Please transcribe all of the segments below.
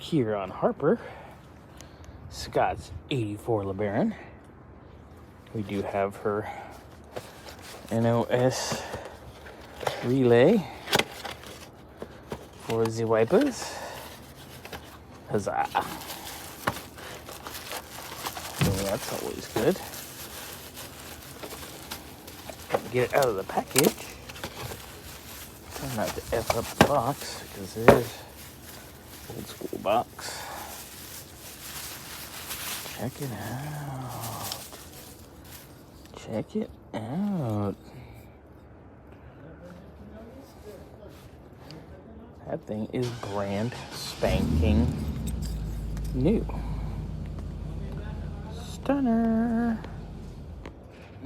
here on Harper, Scott's 84 Le Baron. We do have her NOS relay for the wipers. Huzzah. So that's always good. Get it out of the package. Try not to F up the box because it is old school box. Check it out. Check it out. That thing is brand spanking new. Stunner.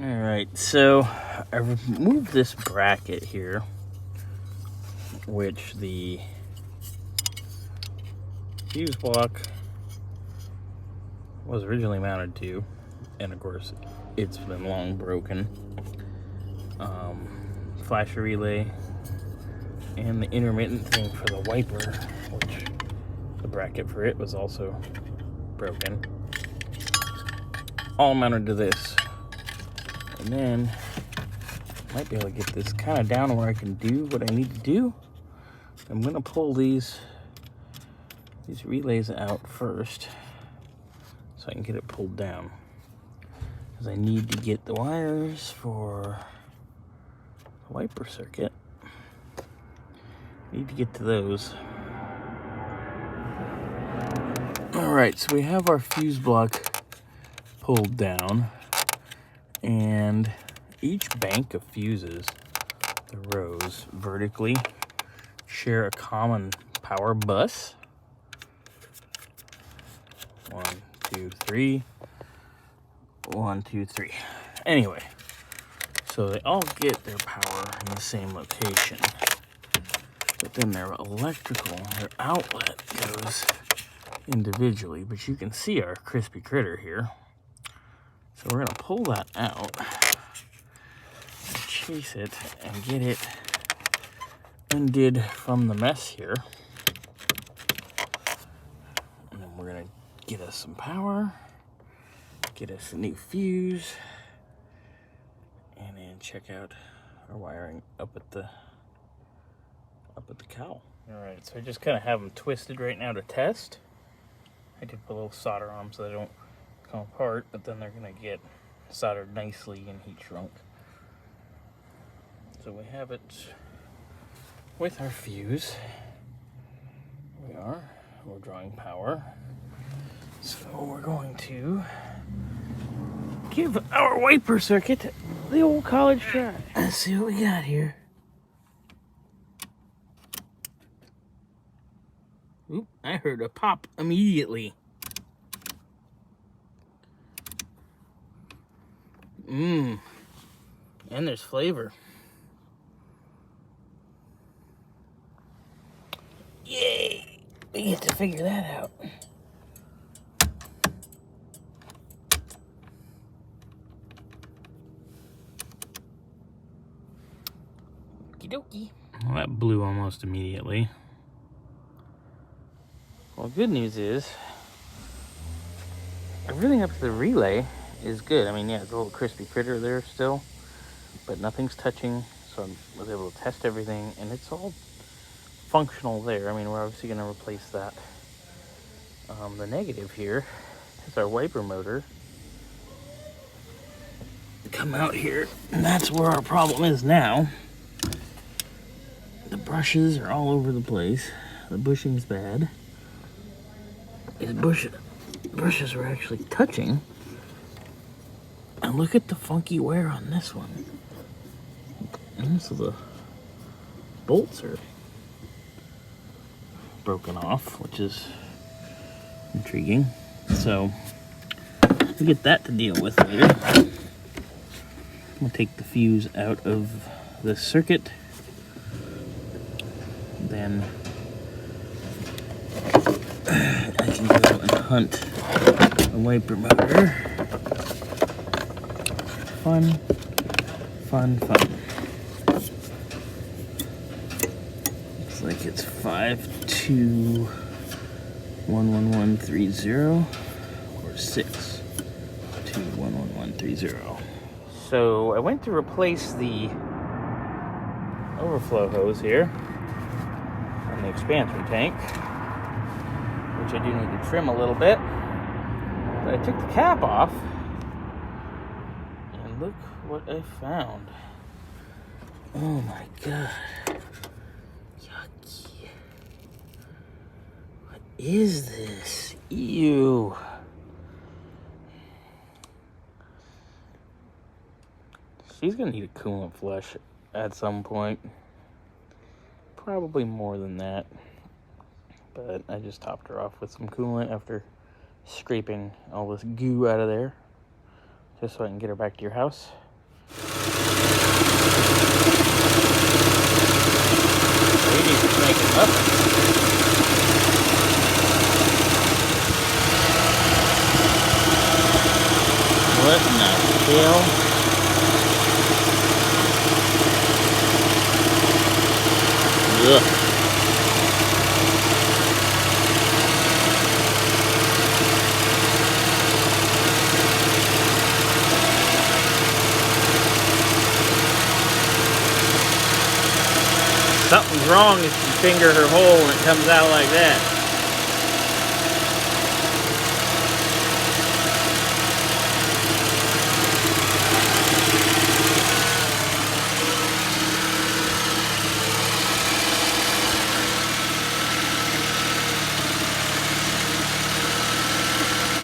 Alright, so I removed this bracket here, which the fuse block was originally mounted to, and of course it's been long broken. Flasher relay and the intermittent thing for the wiper, which the bracket for it was also broken, all mounted to this. And then I might be able to get this kind of down where I can do what I need to do. I'm going to pull these relays out first so I can get it pulled down, because I need to get the wires for the wiper circuit. Need to get to those. Alright, so we have our fuse block pulled down, and each bank of fuses, the rows vertically, share a common power bus. 1, 2, 3. 1, 2, 3. Anyway, so they all get their power in the same location, but then their electrical, their outlet goes individually. But you can see our crispy critter here, so we're gonna pull that out, chase it, and get it undid from the mess here. And then we're gonna get us some power, get us a new fuse, and then check out our wiring up at the cowl. All right, so I just kind of have them twisted right now to test. I did put a little solder on them so they don't come apart, but then they're gonna get soldered nicely and heat shrunk. So we have it with our fuse. We're drawing power. So we're going to give our wiper circuit the old college try. Let's see what we got here. Oop, I heard a pop immediately. And there's flavor. Yay! We get to figure that out. Okie dokie. Well, that blew almost immediately. Well, good news is everything up to the relay is good. I mean, yeah, it's a little crispy critter there still, but nothing's touching, so I was able to test everything, and it's all functional there. I mean, we're obviously going to replace that. The negative here is our wiper motor. Come out here, and that's where our problem is now. The brushes are all over the place. The bushing's bad. These brushes are actually touching. And look at the funky wear on this one. And so the bolts are broken off, which is intriguing. So we'll get that to deal with later. I'm gonna take the fuse out of the circuit. Then I can go and hunt a wiper motor. Fun, fun, fun. Looks like it's 5 to 11130 or 6211130. So I went to replace the overflow hose here on the expansion tank, which I do need to trim a little bit. But I took the cap off, and look what I found. Oh my god. Yucky. What is this? Ew. She's gonna need a coolant flush at some point. Probably more than that. But I just topped her off with some coolant after scraping all this goo out of there, just so I can get her back to your house. Ladies are making muffins. What in the hell? Ugh. Something's wrong if you finger her hole and it comes out like that.